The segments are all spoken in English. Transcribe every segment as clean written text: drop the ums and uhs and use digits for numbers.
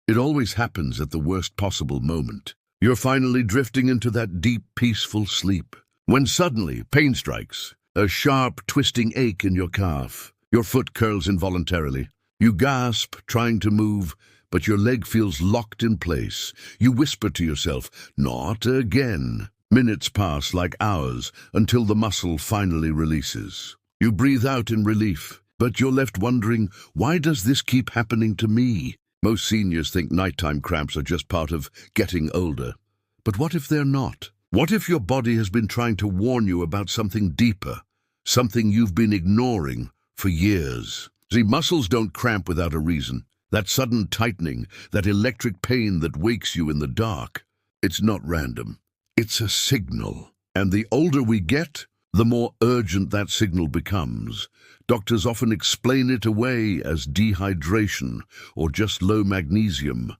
It always happens at the worst possible moment. You're finally drifting into that deep, peaceful sleep, when suddenly pain strikes, a sharp, twisting ache in your calf. Your foot curls involuntarily. You gasp, trying to move, but your leg feels locked in place. You whisper to yourself, "Not again." Minutes pass like hours until the muscle finally releases. You breathe out in relief, but you're left wondering, why does this keep happening to me? Most seniors think nighttime cramps are just part of getting older. But what if they're not? What if your body has been trying to warn you about something deeper, something you've been ignoring for years? See, muscles don't cramp without a reason. That sudden tightening, that electric pain that wakes you in the dark, it's not random. It's a signal. And the older we get, the more urgent that signal becomes. Doctors often explain it away as dehydration or just low magnesium.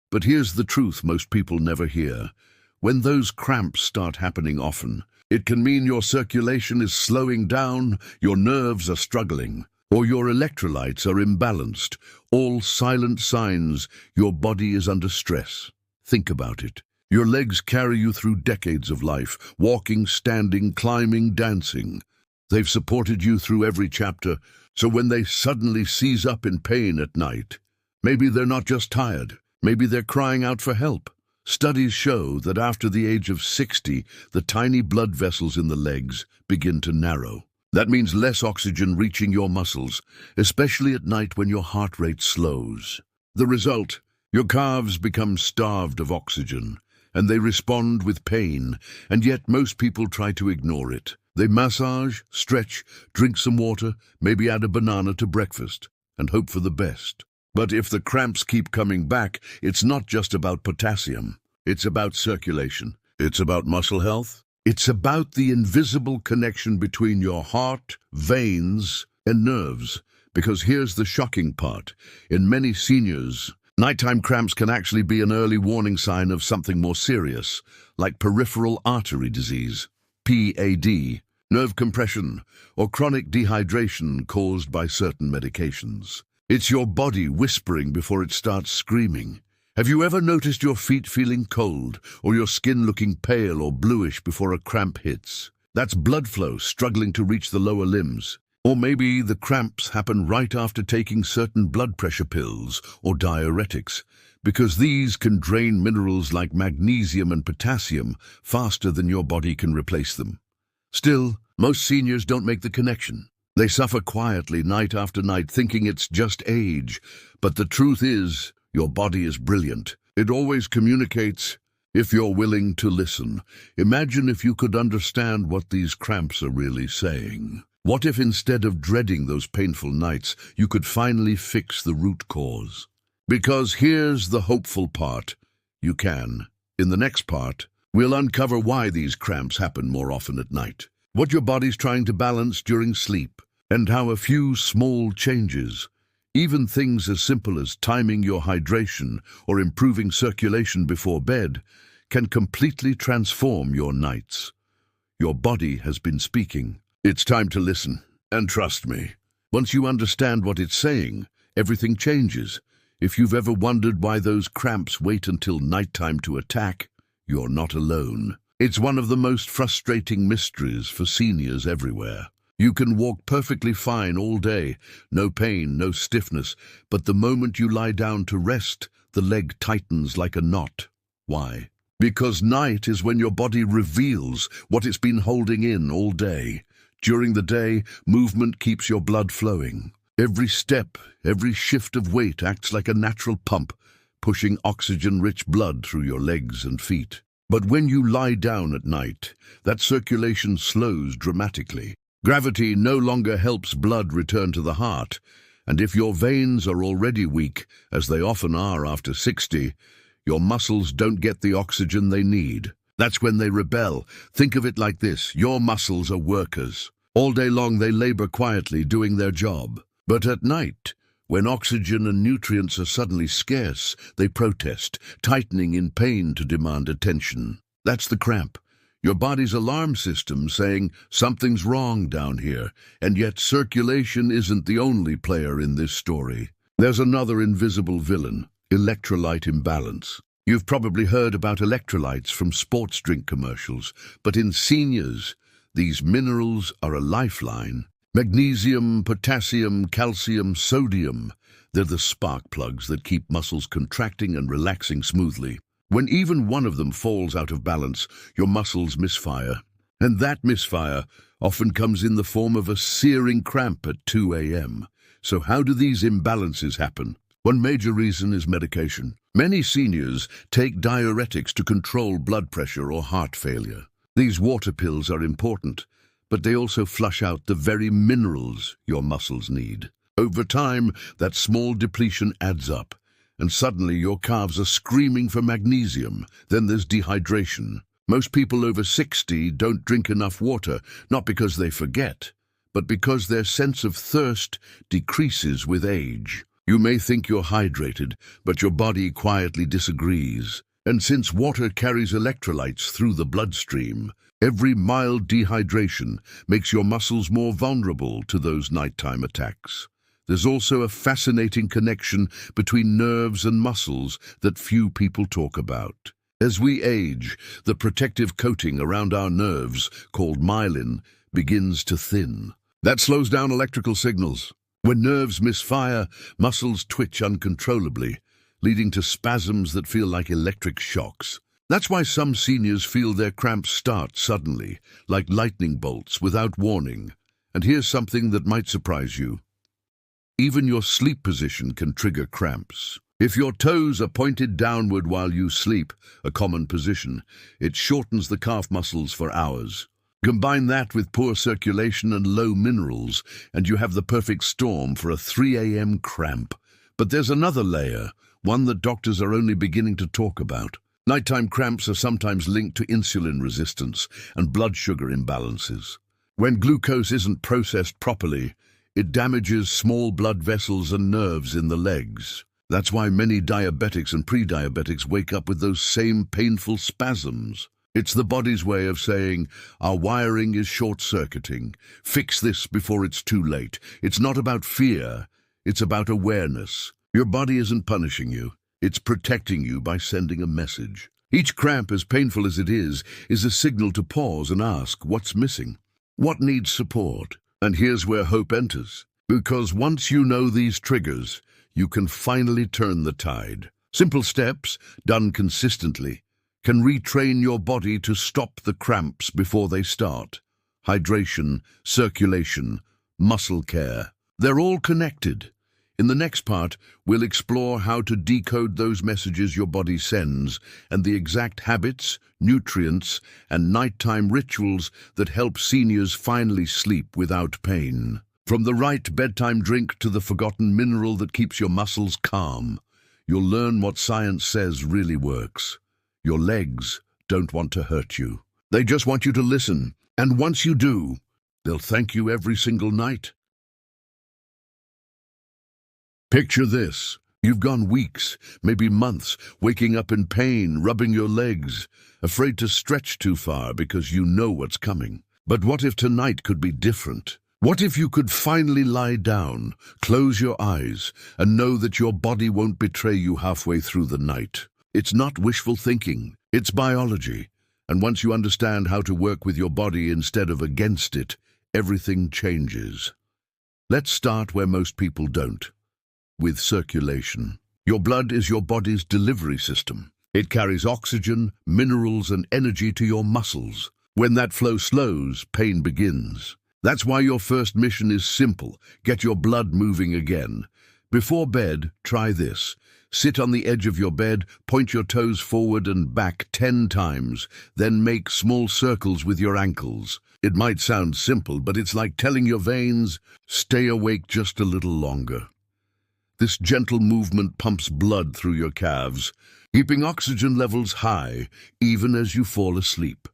But here's the truth most people never hear. When those cramps start happening often, it can mean your circulation is slowing down, your nerves are struggling, or your electrolytes are imbalanced, all silent signs your body is under stress. Think about it. Your legs carry you through decades of life, walking, standing, climbing, dancing. They've supported you through every chapter, so when they suddenly seize up in pain at night, maybe they're not just tired, maybe they're crying out for help. Studies show that after the age of 60, the tiny blood vessels in the legs begin to narrow. That means less oxygen reaching your muscles, especially at night when your heart rate slows. The result, your calves become starved of oxygen, and they respond with pain, and yet most people try to ignore it. They massage, stretch, drink some water, maybe add a banana to breakfast, and hope for the best. But if the cramps keep coming back, it's not just about potassium. It's about circulation. It's about muscle health. It's about the invisible connection between your heart, veins, and nerves. Because here's the shocking part. In many seniors, nighttime cramps can actually be an early warning sign of something more serious, like peripheral artery disease, PAD, nerve compression, or chronic dehydration caused by certain medications. It's your body whispering before it starts screaming. Have you ever noticed your feet feeling cold, or your skin looking pale or bluish before a cramp hits? That's blood flow struggling to reach the lower limbs. Or maybe the cramps happen right after taking certain blood pressure pills or diuretics, because these can drain minerals like magnesium and potassium faster than your body can replace them. Still, most seniors don't make the connection. They suffer quietly night after night, thinking it's just age. But the truth is, your body is brilliant. It always communicates if you're willing to listen. Imagine if you could understand what these cramps are really saying. What if instead of dreading those painful nights, you could finally fix the root cause? Because here's the hopeful part. You can. In the next part, we'll uncover why these cramps happen more often at night, what your body's trying to balance during sleep, and how a few small changes, even things as simple as timing your hydration or improving circulation before bed, can completely transform your nights. Your body has been speaking. It's time to listen. And trust me, once you understand what it's saying, everything changes. If you've ever wondered why those cramps wait until nighttime to attack, you're not alone. It's one of the most frustrating mysteries for seniors everywhere. You can walk perfectly fine all day, no pain, no stiffness, but the moment you lie down to rest, the leg tightens like a knot. Why? Because night is when your body reveals what it's been holding in all day. During the day, movement keeps your blood flowing. Every step, every shift of weight acts like a natural pump, pushing oxygen-rich blood through your legs and feet. But when you lie down at night, that circulation slows dramatically. Gravity no longer helps blood return to the heart, and if your veins are already weak, as they often are after 60, your muscles don't get the oxygen they need. That's when they rebel. Think of it like this: your muscles are workers. All day long they labor quietly, doing their job. But at night, when oxygen and nutrients are suddenly scarce, they protest, tightening in pain to demand attention. That's the cramp. Your body's alarm system saying something's wrong down here, and yet circulation isn't the only player in this story. There's another invisible villain, Electrolyte imbalance. You've probably heard about electrolytes from sports drink commercials, but in seniors, these minerals are a lifeline. Magnesium, potassium, calcium, sodium. They're the spark plugs that keep muscles contracting and relaxing smoothly. When even one of them falls out of balance, your muscles misfire. And that misfire often comes in the form of a searing cramp at 2 a.m. So how do these imbalances happen? One major reason is medication. Many seniors take diuretics to control blood pressure or heart failure. These water pills are important, but they also flush out the very minerals your muscles need. Over time, that small depletion adds up, and suddenly your calves are screaming for magnesium. Then there's dehydration. Most people over 60 don't drink enough water, not because they forget, but because their sense of thirst decreases with age. You may think you're hydrated, but your body quietly disagrees. And since water carries electrolytes through the bloodstream, every mild dehydration makes your muscles more vulnerable to those nighttime attacks. There's also a fascinating connection between nerves and muscles that few people talk about. As we age, the protective coating around our nerves, called myelin, begins to thin. That slows down electrical signals. When nerves misfire, muscles twitch uncontrollably, leading to spasms that feel like electric shocks. That's why some seniors feel their cramps start suddenly, like lightning bolts without warning. And here's something that might surprise you. Even your sleep position can trigger cramps. If your toes are pointed downward while you sleep, a common position, it shortens the calf muscles for hours. Combine that with poor circulation and low minerals, and you have the perfect storm for a 3 a.m. cramp. But there's another layer, one that doctors are only beginning to talk about. Nighttime cramps are sometimes linked to insulin resistance and blood sugar imbalances. When glucose isn't processed properly, it damages small blood vessels and nerves in the legs. That's why many diabetics and pre-diabetics wake up with those same painful spasms. It's the body's way of saying, our wiring is short-circuiting. Fix this before it's too late. It's not about fear, it's about awareness. Your body isn't punishing you, it's protecting you by sending a message. Each cramp, as painful as it is a signal to pause and ask, what's missing? What needs support? And here's where hope enters. Because once you know these triggers, you can finally turn the tide. Simple steps, done consistently, can retrain your body to stop the cramps before they start. Hydration, circulation, muscle care, they're all connected. In the next part, we'll explore how to decode those messages your body sends and the exact habits, nutrients, and nighttime rituals that help seniors finally sleep without pain. From the right bedtime drink to the forgotten mineral that keeps your muscles calm, you'll learn what science says really works. Your legs don't want to hurt you. They just want you to listen. And once you do, they'll thank you every single night. Picture this. You've gone weeks, maybe months, waking up in pain, rubbing your legs, afraid to stretch too far because you know what's coming. But what if tonight could be different? What if you could finally lie down, close your eyes, and know that your body won't betray you halfway through the night? It's not wishful thinking, it's biology. And once you understand how to work with your body instead of against it, everything changes. Let's start where most people don't, with circulation. Your blood is your body's delivery system. It carries oxygen, minerals, and energy to your muscles. When that flow slows, pain begins. That's why your first mission is simple. Get your blood moving again. Before bed, try this. Sit on the edge of your bed, point your toes forward and back 10 times, then make small circles with your ankles. It might sound simple, but it's like telling your veins, stay awake just a little longer. This gentle movement pumps blood through your calves, keeping oxygen levels high even as you fall asleep.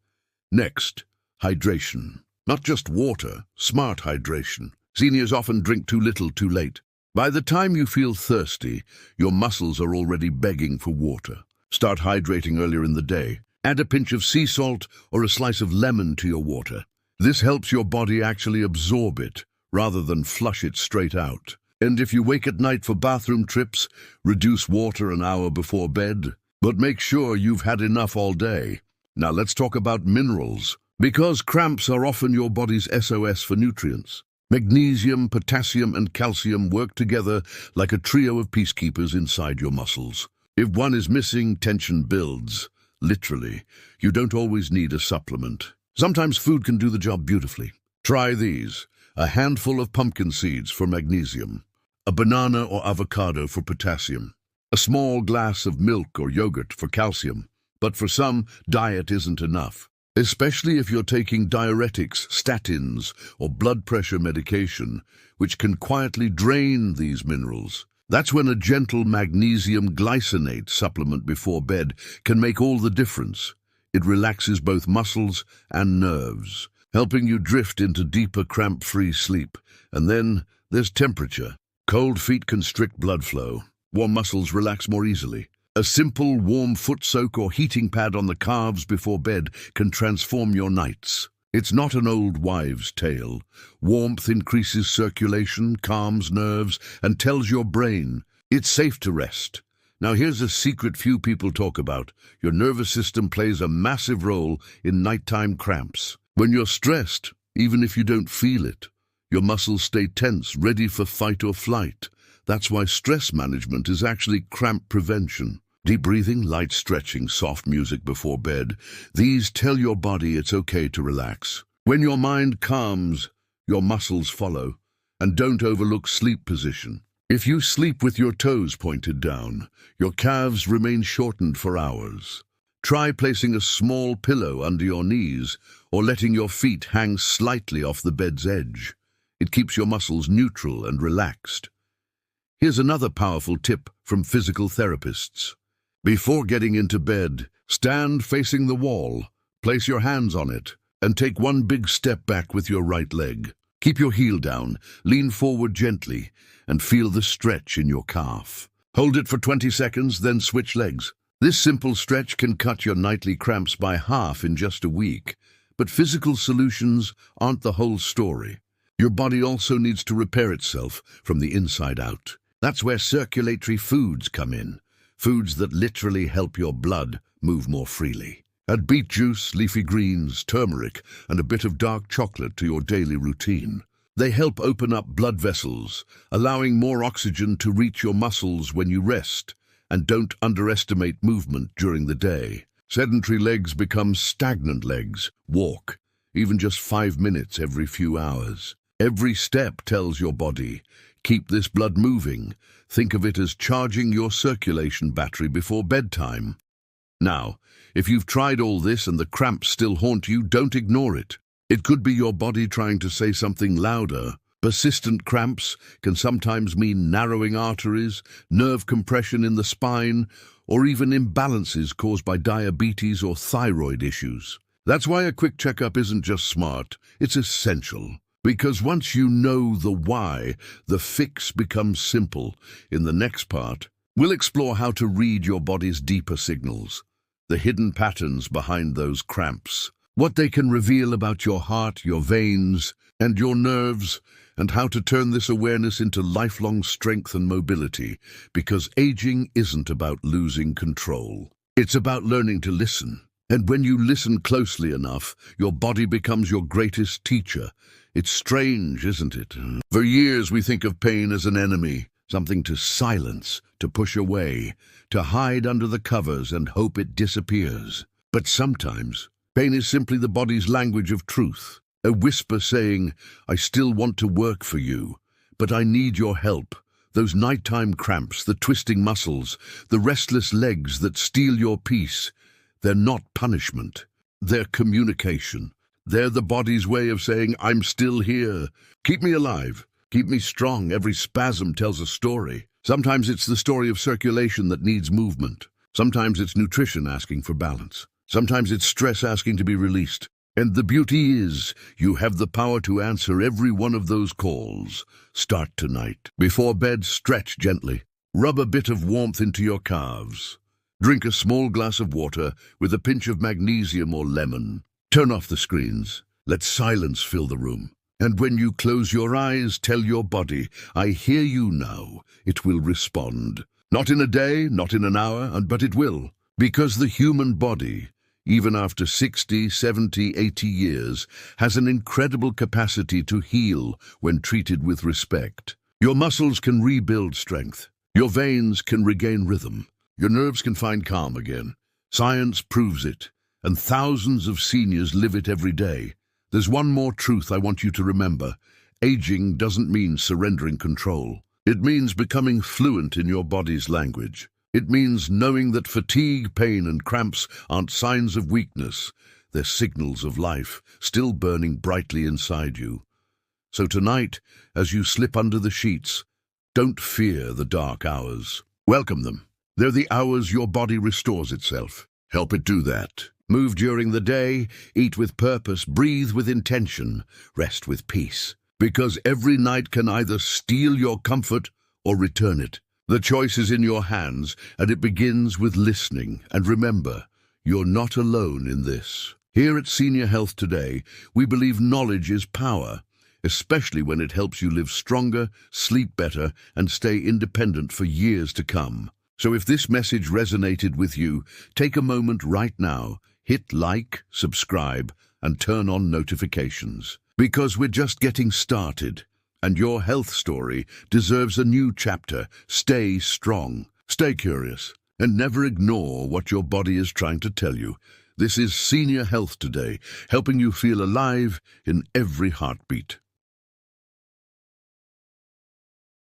Next, hydration. Not just water, smart hydration. Seniors often drink too little too late. By the time you feel thirsty, your muscles are already begging for water. Start hydrating earlier in the day. Add a pinch of sea salt or a slice of lemon to your water. This helps your body actually absorb it, rather than flush it straight out. And if you wake at night for bathroom trips, reduce water an hour before bed. But make sure you've had enough all day. Now let's talk about minerals. Because cramps are often your body's SOS for nutrients. Magnesium, potassium, and calcium work together like a trio of peacekeepers inside your muscles. If one is missing, tension builds. Literally, you don't always need a supplement. Sometimes food can do the job beautifully. Try these. A handful of pumpkin seeds for magnesium. A banana or avocado for potassium. A small glass of milk or yogurt for calcium. But for some, diet isn't enough. Especially if you're taking diuretics, statins, or blood pressure medication, which can quietly drain these minerals. That's when a gentle magnesium glycinate supplement before bed can make all the difference. It relaxes both muscles and nerves, helping you drift into deeper cramp-free sleep. And then there's temperature. Cold feet constrict blood flow. Warm muscles relax more easily. A simple warm foot soak or heating pad on the calves before bed can transform your nights. It's not an old wives' tale. Warmth increases circulation, calms nerves, and tells your brain it's safe to rest. Now here's a secret few people talk about. Your nervous system plays a massive role in nighttime cramps. When you're stressed, even if you don't feel it, your muscles stay tense, ready for fight or flight. That's why stress management is actually cramp prevention. Deep breathing, light stretching, soft music before bed. These tell your body it's okay to relax. When your mind calms, your muscles follow. And don't overlook sleep position. If you sleep with your toes pointed down, your calves remain shortened for hours. Try placing a small pillow under your knees or letting your feet hang slightly off the bed's edge. It keeps your muscles neutral and relaxed. Here's another powerful tip from physical therapists. Before getting into bed, stand facing the wall, place your hands on it, and take one big step back with your right leg. Keep your heel down, lean forward gently, and feel the stretch in your calf. Hold it for 20 seconds, then switch legs. This simple stretch can cut your nightly cramps by half in just a week. But physical solutions aren't the whole story. Your body also needs to repair itself from the inside out. That's where circulatory foods come in. Foods that literally help your blood move more freely. Add beet juice, leafy greens, turmeric, and a bit of dark chocolate to your daily routine. They help open up blood vessels, allowing more oxygen to reach your muscles when you rest. And don't underestimate movement during the day. Sedentary legs become stagnant legs. Walk, even just 5 minutes every few hours. Every step tells your body, keep this blood moving. Think of it as charging your circulation battery before bedtime. Now, if you've tried all this and the cramps still haunt you, don't ignore it. It could be your body trying to say something louder. Persistent cramps can sometimes mean narrowing arteries, nerve compression in the spine, or even imbalances caused by diabetes or thyroid issues. That's why a quick checkup isn't just smart, it's essential. Because once you know the why, the fix becomes simple. In the next part, we'll explore how to read your body's deeper signals, the hidden patterns behind those cramps, what they can reveal about your heart, your veins, and your nerves, and how to turn this awareness into lifelong strength and mobility, because aging isn't about losing control. It's about learning to listen. And when you listen closely enough, your body becomes your greatest teacher. It's strange, isn't it? For years we think of pain as an enemy, something to silence, to push away, to hide under the covers and hope it disappears. But sometimes, pain is simply the body's language of truth. A whisper saying, I still want to work for you, but I need your help. Those nighttime cramps, the twisting muscles, the restless legs that steal your peace, they're not punishment. They're communication. They're the body's way of saying, I'm still here. Keep me alive. Keep me strong. Every spasm tells a story. Sometimes it's the story of circulation that needs movement. Sometimes it's nutrition asking for balance. Sometimes it's stress asking to be released. And the beauty is, you have the power to answer every one of those calls. Start tonight. Before bed, stretch gently. Rub a bit of warmth into your calves. Drink a small glass of water with a pinch of magnesium or lemon. Turn off the screens. Let silence fill the room. And when you close your eyes, tell your body, I hear you now. It will respond. Not in a day, not in an hour, but it will. Because the human body, even after 60, 70, 80 years, has an incredible capacity to heal when treated with respect. Your muscles can rebuild strength. Your veins can regain rhythm. Your nerves can find calm again. Science proves it, and thousands of seniors live it every day. There's one more truth I want you to remember. Aging doesn't mean surrendering control. It means becoming fluent in your body's language. It means knowing that fatigue, pain, and cramps aren't signs of weakness. They're signals of life, still burning brightly inside you. So tonight, as you slip under the sheets, don't fear the dark hours. Welcome them. They're the hours your body restores itself. Help it do that. Move during the day, eat with purpose, breathe with intention, rest with peace. Because every night can either steal your comfort or return it. The choice is in your hands, and it begins with listening. And remember, you're not alone in this. Here at Senior Health Today, we believe knowledge is power, especially when it helps you live stronger, sleep better, and stay independent for years to come. So if this message resonated with you, take a moment right now, hit like, subscribe, and turn on notifications. Because we're just getting started, and your health story deserves a new chapter. Stay strong, stay curious, and never ignore what your body is trying to tell you. This is Senior Health Today, helping you feel alive in every heartbeat.